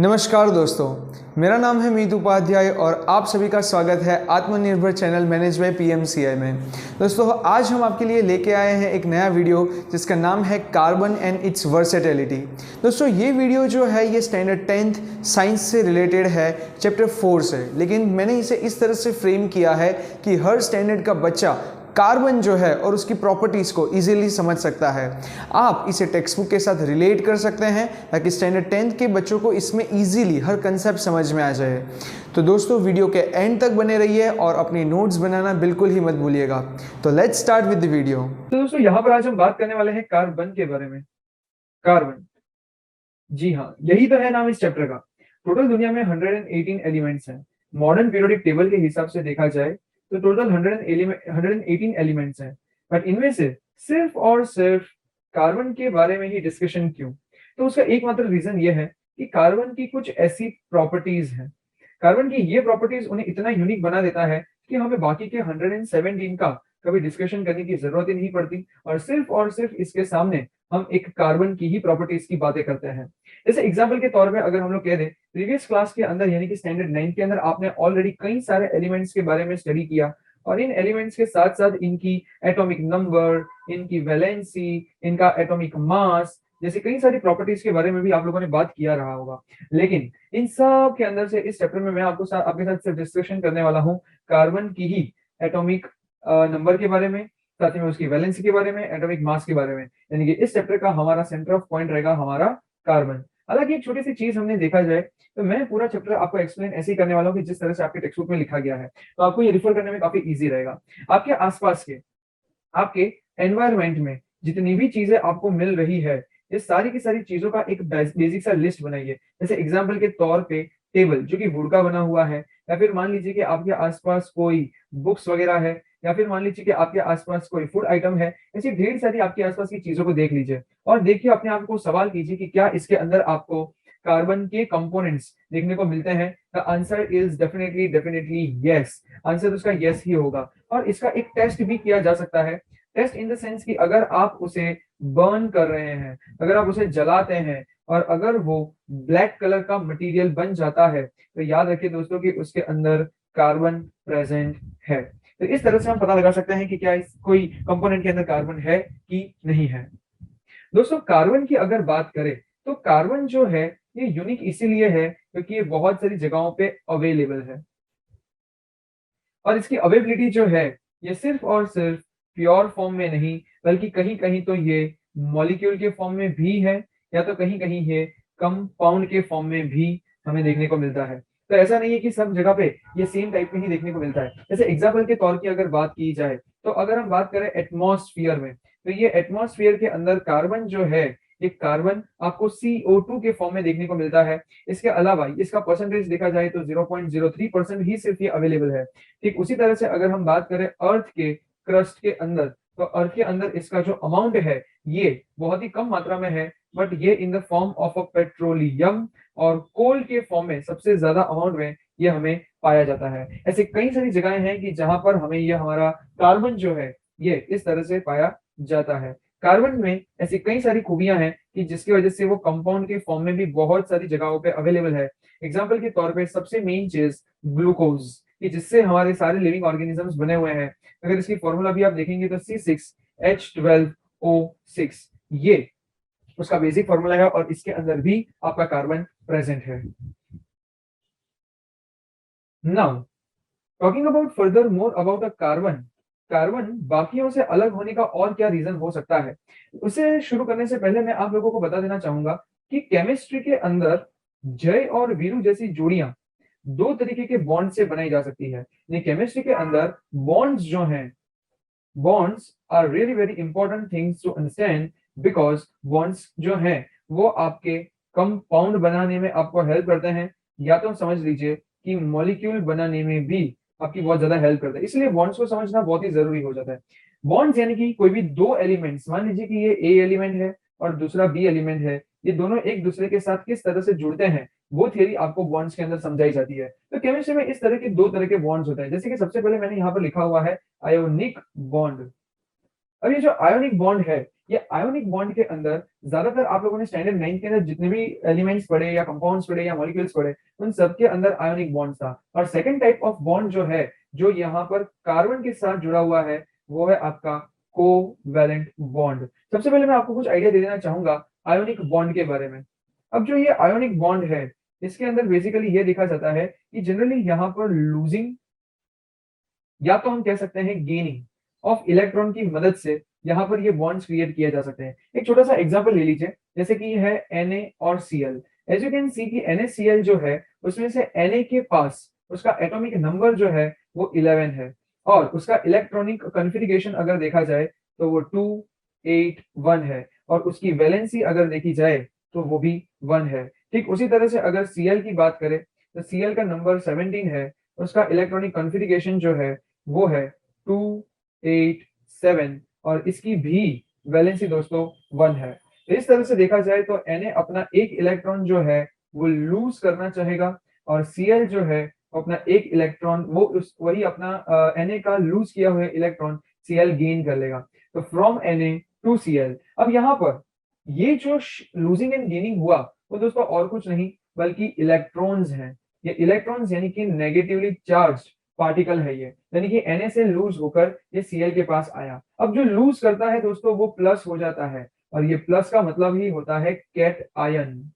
नमस्कार दोस्तों, मेरा नाम है मीत उपाध्याय और आप सभी का स्वागत है आत्मनिर्भर चैनल मैनेज बाय पीएमसीआई में। दोस्तों, आज हम आपके लिए लेके आए हैं एक नया वीडियो जिसका नाम है कार्बन एंड इट्स वर्सेटिलिटी। दोस्तों, ये वीडियो जो है ये स्टैंडर्ड 10th साइंस से रिलेटेड है, चैप्टर 4 से, लेकिन मैंने इसे इस तरह से फ्रेम किया है कि हर स्टैंडर्ड का बच्चा कार्बन जो है और उसकी प्रॉपर्टीज़ को इजीली समझ सकता है। आप इसे टेक्स्ट बुक के साथ रिलेट कर सकते हैं ताकि स्टैंडर्ड 10th के बच्चों को इसमें इजीली हर कंसेप्ट समझ में आ जाए। तो दोस्तों, वीडियो के एंड तक बने रहिए और अपनी नोट्स बनाना बिल्कुल ही मत भूलिएगा। तो let's start with the video. तो दोस्तों, यहाँ पर आज हम बात करने वाले हैं कार्बन के बारे में। कार्बन, जी हाँ, यही तो है नाम इस चैप्टर का। टोटल दुनिया में 118 एलिमेंट्स हैं। मॉडर्न पीरियोडिक टेबल के हिसाब से देखा जाए तो टोटल 118 एलिमेंट्स हैं, बट इनमें से सिर्फ और सिर्फ कार्बन के बारे में ही डिस्कशन क्यों? तो उसका एकमात्र रीजन ये है कि कार्बन की कुछ ऐसी प्रॉपर्टीज हैं। कार्बन की ये प्रॉपर्टीज उन्हें इतना यूनिक बना देता है कि हमें बाकी के 117 का कभी डिस्कशन करने की जरूरत ही नहीं पड़ती, और सिर्फ इसके सामने हम एक कार्बन की ही प्रॉपर्टीज की बातें करते हैं। जैसे एग्जांपल के तौर पे अगर हम लोग कह दें, प्रीवियस क्लास के अंदर यानी कि स्टैंडर्ड 9 के अंदर आपने ऑलरेडी कई सारे एलिमेंट्स के बारे में स्टडी किया, और इन एलिमेंट्स के साथ साथ इनकी एटॉमिक नंबर, इनकी वैलेंसी, इनका एटॉमिक मास जैसे कई सारी प्रॉपर्टीज के बारे में भी आप लोगों ने बात किया रहा होगा। लेकिन इन सब के अंदर से इस चैप्टर में मैं आपके साथ सिर्फ डिस्कशन करने वाला हूँ कार्बन की ही एटॉमिक नंबर के बारे में, साथ ही में उसकी वैलेंसी के बारे में, एटॉमिक मास के बारे में। यानी कि इस चैप्टर का हमारा सेंटर ऑफ पॉइंट रहेगा हमारा कार्बन। हालांकि एक छोटी सी चीज हमने देखा जाए तो मैं पूरा चैप्टर आपको एक्सप्लेन ऐसे ही करने वाला हूँ कि जिस तरह से आपके टेक्स्ट बुक में लिखा गया है, तो आपको ये रिफर करने में काफी इजी रहेगा। आपके आसपास के, आपके एनवायरमेंट में जितनी भी चीजें आपको मिल रही है, ये सारी की सारी चीजों का एक बेसिक सा लिस्ट बनाइए। जैसे एग्जाम्पल के तौर पे टेबल जो कि वुड का बना हुआ है, या फिर मान लीजिए कि आपके आसपास कोई बुक्स वगैरह है, या फिर मान लीजिए कि आपके आसपास कोई फूड आइटम है। ऐसी ढेर सारी आपके आसपास की चीजों को देख लीजिए और देखिए, अपने आप को सवाल कीजिए कि क्या इसके अंदर आपको कार्बन के कंपोनेंट्स देखने को मिलते हैं। The answer is definitely definitely yes. Answer उसका यस ही होगा। और इसका एक टेस्ट भी किया जा सकता है। टेस्ट इन द सेंस कि अगर आप उसे बर्न कर रहे हैं, अगर आप उसे जलाते हैं और अगर वो ब्लैक कलर का मटेरियल बन जाता है, तो याद रखिए दोस्तों कि उसके अंदर कार्बन प्रेजेंट है। तो इस तरह से हम पता लगा सकते हैं कि क्या इस कोई कंपोनेंट के अंदर कार्बन है कि नहीं है। दोस्तों, कार्बन की अगर बात करें तो कार्बन जो है ये यूनिक इसीलिए है क्योंकि ये बहुत सारी जगहों पे अवेलेबल है, और इसकी अवेलेबिलिटी जो है ये सिर्फ और सिर्फ प्योर फॉर्म में नहीं, बल्कि कहीं कहीं तो ये मॉलिक्यूल के फॉर्म में भी है, या तो कहीं कहीं ये कंपाउंड के फॉर्म में भी हमें देखने को मिलता है। तो ऐसा नहीं है कि सब जगह पे ये सेम टाइप में ही देखने को मिलता है। जैसे एग्जाम्पल के तौर की अगर बात की जाए तो अगर हम बात करें एटमॉस्फेयर में, तो ये एटमॉस्फेयर के अंदर कार्बन जो है, ये कार्बन आपको CO2 के फॉर्म में देखने को मिलता है। इसके अलावा इसका परसेंटेज देखा जाए तो 0.03% ही सिर्फ ये अवेलेबल है। ठीक उसी तरह से अगर हम बात करें अर्थ के क्रस्ट के अंदर, तो अर्थ के अंदर इसका जो अमाउंट है ये बहुत ही कम मात्रा में है, बट ये in the form of a petroleum और कोल के फॉर्म में सबसे ज्यादा अमाउंट में ये हमें पाया जाता है। ऐसे कई सारी जगहें हैं कि जहां पर हमें ये हमारा कार्बन जो है ये इस तरह से पाया जाता है। कार्बन में ऐसी कई सारी खूबियां हैं कि जिसकी वजह से वो कंपाउंड के फॉर्म में भी बहुत सारी जगहों पे अवेलेबल है। एग्जाम्पल के तौर पे सबसे मेन चीज ग्लूकोज, कि जिससे हमारे सारे लिविंग ऑर्गेनिजम्स बने हुए हैं। अगर इसकी फॉर्मूला भी आप देखेंगे तो C6H12O6 ये उसका बेसिक फॉर्मूला है, और इसके अंदर भी आपका कार्बन प्रेजेंट है। Now talking about further more about a carbon, carbon बाकियों से अलग होने का और क्या रीजन हो सकता है, उसे शुरू करने से पहले मैं आप लोगों को बता देना चाहूंगा कि केमिस्ट्री के अंदर जय और वीरू जैसी जोड़ियां दो तरीके के बॉन्ड से बनाई जा सकती है। केमिस्ट्री के अंदर बॉन्ड्स जो हैं, bonds are really very important things to understand, because bonds जो हैं वो आपके कंपाउंड बनाने में आपको हेल्प करते हैं, या तो समझ लीजिए कि मॉलिक्यूल बनाने में भी आपकी बहुत ज्यादा हेल्प करता है। इसलिए बॉन्ड्स को समझना बहुत ही जरूरी हो जाता है। बॉन्ड्स यानी कि कोई भी दो एलिमेंट्स, मान लीजिए कि ये ए एलिमेंट है और दूसरा बी एलिमेंट है, ये दोनों एक दूसरे के साथ किस तरह से जुड़ते हैं वो थियरी आपको बॉन्ड्स के अंदर समझाई जाती है। तो केमिस्ट्री में इस तरह के दो तरह के बॉन्ड्स होते हैं। जैसे कि सबसे पहले मैंने यहाँ पर लिखा हुआ है आयोनिक बॉन्ड। अब ये जो आयोनिक बॉन्ड है, ये आयोनिक बॉन्ड के अंदर ज्यादातर आप लोगों ने स्टैंडर्ड 9 के अंदर जितने भी एलिमेंट्स पढ़े या कंपाउंड्स पढ़े या मॉलिक्यूल्स पढ़े, उन सबके अंदर आयोनिक बॉन्ड था। और सेकंड टाइप ऑफ बॉन्ड जो है, जो यहाँ पर कार्बन के साथ जुड़ा हुआ है, वो है आपका कोवैलेंट बॉन्ड। सबसे पहले मैं आपको कुछ आइडिया दे देना चाहूंगा आयोनिक बॉन्ड के बारे में। अब जो ये आयोनिक बॉन्ड है, इसके अंदर बेसिकली ये देखा जाता है कि जनरली यहाँ पर लूजिंग या तो हम कह सकते हैं गेनिंग ऑफ इलेक्ट्रॉन की मदद से यहाँ पर ये बॉन्ड्स क्रिएट किए जा सकते हैं। एक छोटा सा एग्जांपल ले लीजिए, जैसे कि ये है Na और Cl। As you can see कि NaCl जो है, उसमें से Na के पास उसका एटॉमिक नंबर जो है वो 11 है, और उसका इलेक्ट्रॉनिक कॉन्फ़िगरेशन अगर देखा जाए तो वो 2 8 1 है, और उसकी वैलेंसी अगर देखी जाए तो वो भी 1 है। ठीक उसी तरह से अगर Cl की बात करें तो Cl का नंबर 17 है, उसका इलेक्ट्रॉनिक कॉन्फ़िगरेशन जो है वो है 2 8 7, और इसकी भी वैलेंसी दोस्तों 1 है। तो इस तरह से देखा जाए तो Na अपना एक इलेक्ट्रॉन जो है वो लूज करना चाहेगा, और Cl जो है अपना एक इलेक्ट्रॉन वो उस वही अपना Na का लूज किया हुआ इलेक्ट्रॉन Cl गेन कर लेगा। तो फ्रॉम Na टू Cl। अब यहाँ पर ये जो लूजिंग एंड गेनिंग हुआ वो दोस्तों और कुछ नहीं बल्कि इलेक्ट्रॉन्स हैं। ये इलेक्ट्रॉन्स यानी कि नेगेटिवली चार्ज पार्टिकल है, ये यानी कि Na से लूज होकर ये Cl के पास आया। अब जो लूज करता है दोस्तों वो प्लस हो जाता है, और ये प्लस का मतलब ही होता है कैट आयन,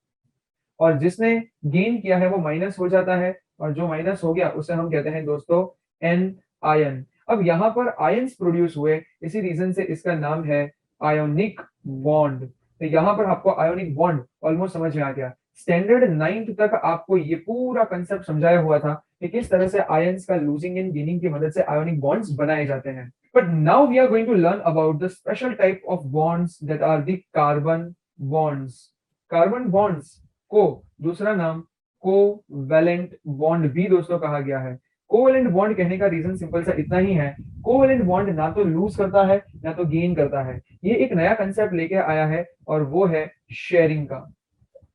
और जिसने गेन किया है वो माइनस हो जाता है, और जो माइनस हो गया उसे हम कहते हैं दोस्तों एन आयन। अब यहाँ पर आयंस प्रोड्यूस हुए, इसी रीजन से इसका नाम है आयोनिक बॉन्ड। तो यहाँ पर आपको आयोनिक बॉन्ड ऑलमोस्ट समझ में आ गया। स्टैंडर्ड 9th तक आपको ये पूरा कंसेप्ट समझाया हुआ था कि किस तरह से आयंस का लूजिंग एंड गेनिंग की मदद से आयोनिक बॉन्ड्स बनाए जाते हैं। But now we are going to learn about the special type of bonds that are the carbon bonds. Carbon bonds को दूसरा नाम कोवैलेंट बॉन्ड भी दोस्तों कहा गया है। कोवैलेंट बॉन्ड कहने का रीजन सिंपल सा इतना ही है, कोवैलेंट बॉन्ड ना तो लूज करता है ना तो गेन करता है। ये एक नया कंसेप्ट लेके आया है, और वो है शेयरिंग का।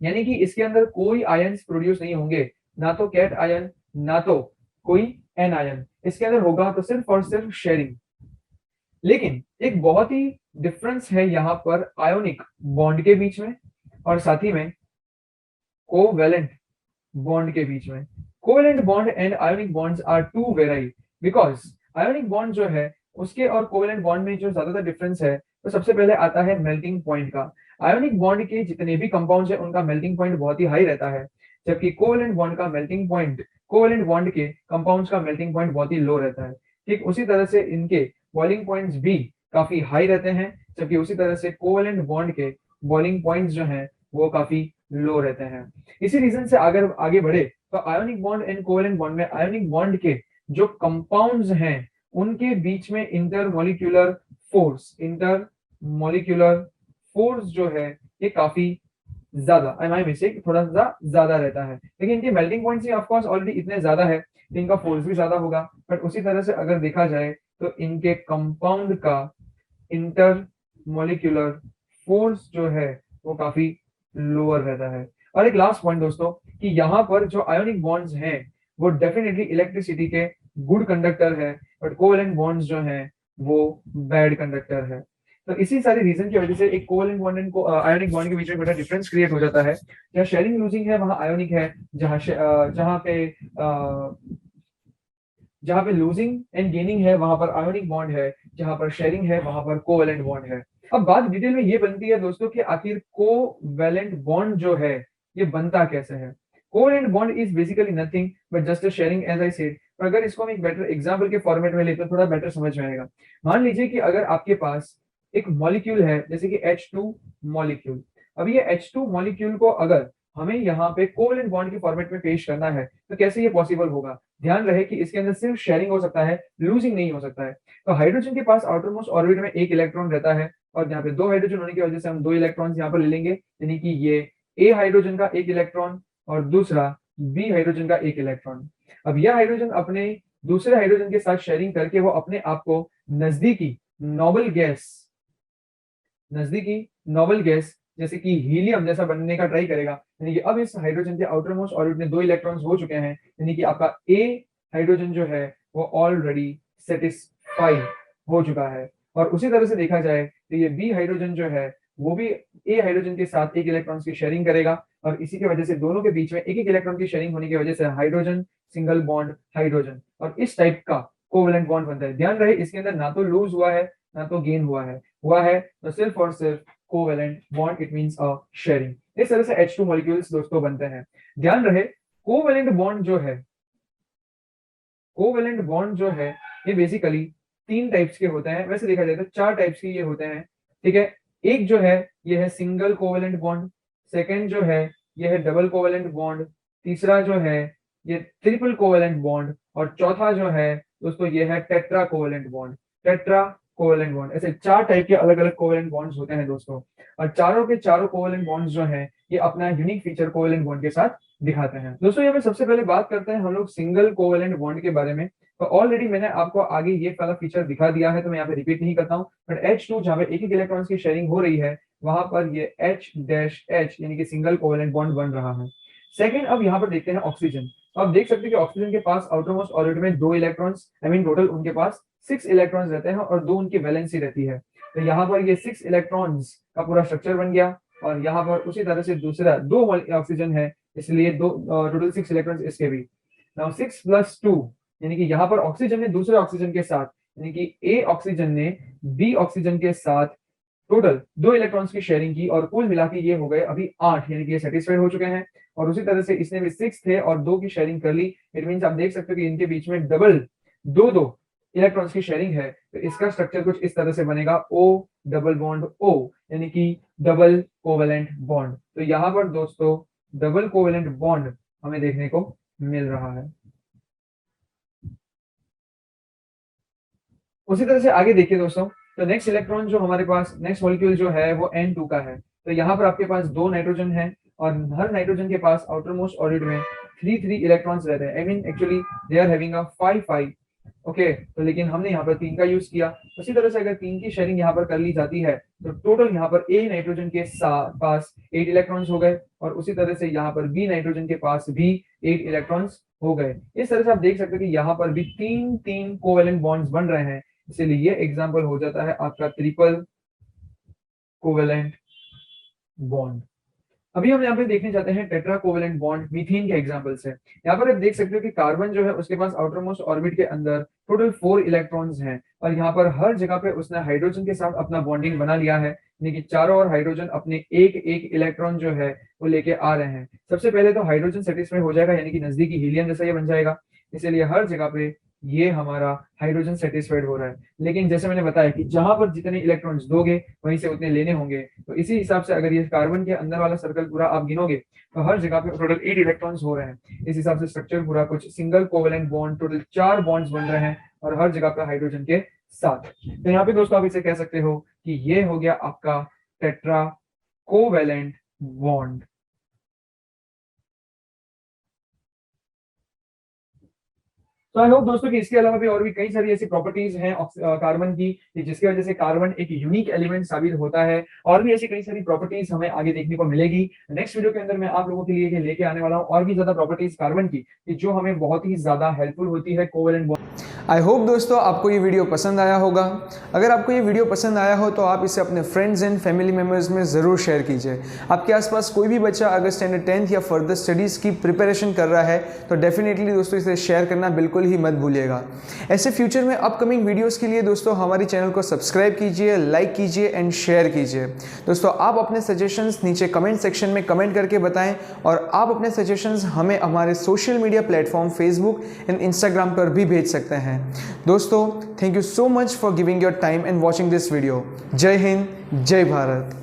यानी कि इसके अंदर कोई आयंस प्रोड्यूस नहीं होंगे, ना तो कैट आयन ना तो कोई एन आयन, इसके अंदर होगा तो सिर्फ और सिर्फ शेयरिंग। लेकिन एक बहुत ही डिफरेंस है यहाँ पर आयोनिक बॉन्ड के बीच में और साथ ही में कोवैलेंट बॉन्ड के बीच में। Covalent bond and ionic bonds are too very, because ionic bond जो है उसके और कोवैलेंट बॉन्ड में जो ज्यादातर डिफरेंस है, तो सबसे पहले आता है मेल्टिंग पॉइंट का। आयोनिक बॉन्ड के जितने भी कंपाउंड्स है उनका मेल्टिंग पॉइंट बहुत ही हाई रहता है, जबकि कोवैलेंट बॉन्ड का मेल्टिंग पॉइंट, कोवैलेंट बॉन्ड के कंपाउंड्स का मेल्टिंग पॉइंट बहुत ही लो रहता है। ठीक उसी तरह से इनके बॉइलिंग पॉइंट्स भी काफी हाई रहते हैं, जबकि उसी तरह से कोवैलेंट बॉन्ड के बॉइलिंग पॉइंट्स जो हैं वो काफी लो रहते हैं। इसी रीजन से अगर आगे बढ़े तो ionic bond and covalent bond में आयोनिक बॉन्ड के जो कंपाउंड्स हैं उनके बीच में इंटरमॉलिक्यूलर फोर्स जो है ये काफी ज्यादा, माय मिस्टेक, थोड़ा सा ज्यादा रहता है। लेकिन इनके melting points he of course already इतने ज्यादा है, इनका फोर्स भी ज्यादा होगा। बट उसी तरह से अगर देखा जाए तो इनके कंपाउंड का इंटरमॉलिक्यूलर फोर्स जो है वो काफी लोअर रहता है। और एक लास्ट पॉइंट दोस्तों कि यहाँ पर जो आयोनिक बॉन्ड्स हैं वो डेफिनेटली इलेक्ट्रिसिटी के गुड कंडक्टर है, बट कोवैलेंट बॉन्ड्स जो हैं वो बैड कंडक्टर है। तो इसी सारी रीजन की वजह से एक covalent bond and ionic bond के बीच में बड़ा डिफरेंस क्रिएट हो जाता है। जहाँ शेयरिंग लूजिंग है वहाँ आयोनिक है, जहाँ पे लूजिंग एंड गेनिंग है वहां पर आयोनिक बॉन्ड है, जहां पर शेयरिंग है वहां पर कोवैलेंट बॉन्ड है। अब बात डिटेल में ये बनती है दोस्तों कि आखिर कोवैलेंट बॉन्ड जो है ये बनता कैसे है। Covalent bond is basically nothing but just a sharing as I said. पर अगर इसको हम एक बेटर एग्जांपल के फॉर्मेट में ले तो थोड़ा बेटर समझ में आएगा। मान लीजिए कि अगर आपके पास एक मॉलिक्यूल है जैसे कि H2 मॉलिक्यूल। अब ये H2 मॉलिक्यूल को अगर हमें यहाँ पे कोवैलेंट बॉन्ड के फॉर्मेट में पेश करना है तो कैसे ये पॉसिबल होगा। ध्यान रहे कि इसके अंदर सिर्फ शेयरिंग हो सकता है, लूजिंग नहीं हो सकता है। तो हाइड्रोजन के पास आउटरमोस्ट ऑर्बिट में एक इलेक्ट्रॉन रहता है, और यहाँ पे दो हाइड्रोजन होने की वजह से हम दो इलेक्ट्रॉन्स यहाँ पर ले लेंगे, यानी कि ये ए हाइड्रोजन का एक इलेक्ट्रॉन और दूसरा बी हाइड्रोजन का एक इलेक्ट्रॉन। अब यह हाइड्रोजन अपने दूसरे हाइड्रोजन के साथ शेयरिंग करके वो अपने आप को नजदीकी नोबल गैस जैसे कि हीलियम जैसा बनने का ट्राई करेगा। यानी कि अब इस हाइड्रोजन के आउटरमोस्ट ऑर्बिट में दो इलेक्ट्रॉन्स हो चुके हैं, यानी कि आपका ए हाइड्रोजन जो है वो ऑलरेडी सेटिस्फाई हो चुका है। और उसी तरह से देखा जाए तो ये बी हाइड्रोजन जो है वो भी ए हाइड्रोजन के साथ एक इलेक्ट्रॉन्स की शेयरिंग करेगा और इसी की वजह से दोनों के बीच में एक इलेक्ट्रॉन की शेयरिंग होने की वजह से हाइड्रोजन सिंगल बॉन्ड हाइड्रोजन और इस टाइप का कोवेलेंट बॉन्ड बनता है। ध्यान रहे इसके अंदर ना तो लूज हुआ है ना तो गेन हुआ है तो सिर्फ और सिर्फ covalent bond, it means a sharing. इस तरह से H2 मॉलिक्यूल्स दोस्तों बनते हैं। ध्यान रहे कोवेलेंट बॉन्ड जो है ये बेसिकली 3 टाइप्स के होते हैं। वैसे देखा जाए तो 4 टाइप्स के ये होते हैं, ठीक है। एक जो है ये है सिंगल कोवेलेंट बॉन्ड, सेकंड जो है ये है डबल कोवेलेंट बॉन्ड, तीसरा जो है ये ट्रिपल कोवेलेंट बॉन्ड और चौथा जो है दोस्तों ये है टेट्रा कोवेलेंट बॉन्ड। ऐसे 4 टाइप के अलग अलग कोवेलेंट बॉन्ड्स होते हैं दोस्तों और चारों के चारों कोवेलेंट बॉन्ड्स जो हैं ये अपना यूनिक फीचर कोवेलेंट बॉन्ड के साथ दिखाते हैं। दोस्तों यहाँ पे सबसे पहले बात करते हैं हम लोग सिंगल कोवेलेंट बॉन्ड के बारे में। तो ऑलरेडी मैंने आपको आगे ये वाला फीचर दिखा दिया है तो मैं यहाँ पे रिपीट नहीं करता हूँ, बट H2 जहाँ पे एक इलेक्ट्रॉन्स की शेयरिंग हो रही है वहां पर ये H' यानी कि सिंगल कोवेलेंट बॉन्ड बन रहा है। सेकंड, अब यहाँ पर देखते हैं ऑक्सीजन। तो आप देख सकते हैं कि ऑक्सीजन के पास आउटर मोस्ट ऑर्बिट में 2 इलेक्ट्रॉन्स, टोटल उनके पास 6 इलेक्ट्रॉन्स रहते हैं और 2 उनकी वैलेंसी रहती है। तो यहाँ पर ये 6 इलेक्ट्रॉन्स का पूरा स्ट्रक्चर बन गया और यहाँ पर उसी तरह से दूसरा 2 ऑक्सीजन है इसलिए टोटल 6 इलेक्ट्रॉन्स इसके भी। नाउ 6 + 2 यानी कि यहाँ पर ऑक्सीजन ने दूसरे ऑक्सीजन के साथ यानी कि ए ऑक्सीजन ने बी ऑक्सीजन के साथ टोटल 2 इलेक्ट्रॉन्स की शेयरिंग की और कुल मिला के ये हो गए अभी 8, यानी कि ये सेटिस्फाइड हो चुके हैं। और उसी तरह से इसने भी 6 थे और 2 की शेयरिंग कर ली। इट मींस आप देख सकते हो कि इनके बीच में डबल 2 इलेक्ट्रॉन्स की शेयरिंग है। तो इसका स्ट्रक्चर कुछ इस तरह से बनेगा O डबल बॉन्ड O, यानी कि डबल कोवेलेंट बॉन्ड। तो यहाँ पर दोस्तों डबल कोवेलेंट बॉन्ड हमें देखने को मिल रहा है। उसी तरह से आगे देखिए दोस्तों, तो नेक्स्ट इलेक्ट्रॉन जो हमारे पास नेक्स्ट मॉलिक्यूल जो है वो N2 का है। तो यहाँ पर आपके पास 2 नाइट्रोजन है और हर नाइट्रोजन के पास आउटर मोस्ट ऑर्बिट में 3 इलेक्ट्रॉन्स रहते हैं। I mean actually they are having a 5 okay. तो लेकिन हमने यहाँ पर 3 का यूज किया। उसी तरह से अगर 3 की शेयरिंग यहाँ पर कर ली जाती है तो टोटल यहाँ पर A नाइट्रोजन के पास 8 इलेक्ट्रॉन्स हो गए और उसी तरह से यहाँ पर B नाइट्रोजन के पास भी 8 इलेक्ट्रॉन्स हो गए। इस तरह से आप देख सकते हो कि यहाँ पर भी 3 कोवेलेंट बॉन्ड्स बन रहे हैं, इसलिए ये एग्जांपल हो जाता है आपका ट्रिपल कोवेलेंट बॉन्ड। अभी हम यहाँ पे देखने जाते हैं टेट्रा कोवेलेंट बॉन्ड मीथेन के एग्जांपल से। यहाँ पर आप देख सकते हो कि कार्बन जो है उसके पास आउटर मोस्ट ऑर्बिट के अंदर टोटल 4 इलेक्ट्रॉन्स हैं और यहाँ पर हर जगह पे उसने हाइड्रोजन के साथ अपना बॉन्डिंग बना लिया है, यानी कि चारों ओर हाइड्रोजन अपने एक इलेक्ट्रॉन जो है वो लेके आ रहे हैं। सबसे पहले तो हाइड्रोजन सेटिस्फाई हो जाएगा, यानी कि नजदीकी हीलियम जैसा ये बन जाएगा, इसीलिए हर जगह पे ये हमारा हाइड्रोजन सेटिस्फाइड हो रहा है। लेकिन जैसे मैंने बताया कि जहां पर जितने इलेक्ट्रॉन्स दोगे वहीं से उतने लेने होंगे, तो इसी हिसाब से अगर ये कार्बन के अंदर वाला सर्कल पूरा आप गिनोगे तो हर जगह पे टोटल 8 इलेक्ट्रॉन्स हो रहे हैं। इस हिसाब से स्ट्रक्चर पूरा कुछ single covalent bond, total 4 bonds बन रहे हैं और हर जगह पे हाइड्रोजन के साथ। तो यहाँ पे दोस्तों आप इसे कह सकते हो कि ये हो गया आपका टेट्रा कोवेलेंट बॉन्ड। तो आई होप दोस्तों कि इसके अलावा भी और भी कई सारी ऐसी प्रॉपर्टीज हैं कार्बन की जिसकी वजह से कार्बन एक यूनिक एलिमेंट साबित होता है। और भी ऐसी कई सारी प्रॉपर्टीज हमें आगे देखने को मिलेगी। नेक्स्ट वीडियो के अंदर मैं आप लोगों के लिए लेके आने वाला हूँ और भी ज्यादा प्रॉपर्टीज कार्बन की जो हमें बहुत ही ज्यादा हेल्पफुल होती है कोवेलेंट बॉन्ड। आई होप दोस्तों आपको ये वीडियो पसंद आया होगा। अगर आपको ये वीडियो पसंद आया हो तो आप इसे अपने फ्रेंड्स एंड फैमिली मेम्बर्स में ज़रूर शेयर कीजिए। आपके आसपास कोई भी बच्चा अगर स्टैंडर्ड 10th या फर्दर स्टडीज़ की प्रिपरेशन कर रहा है तो डेफिनेटली दोस्तों इसे शेयर करना बिल्कुल ही मत भूलिएगा। ऐसे फ्यूचर में अपकमिंग वीडियोज़ के लिए दोस्तों हमारे चैनल को सब्सक्राइब कीजिए, लाइक कीजिए एंड शेयर कीजिए। दोस्तों आप अपने सजेशंस नीचे कमेंट सेक्शन में कमेंट करके बताएं और आप अपने सजेशंस हमें हमारे social media platform Facebook and Instagram पर भी भेज सकते हैं। दोस्तों thank you so much for giving your time and watching this video. जय हिंद, जय भारत।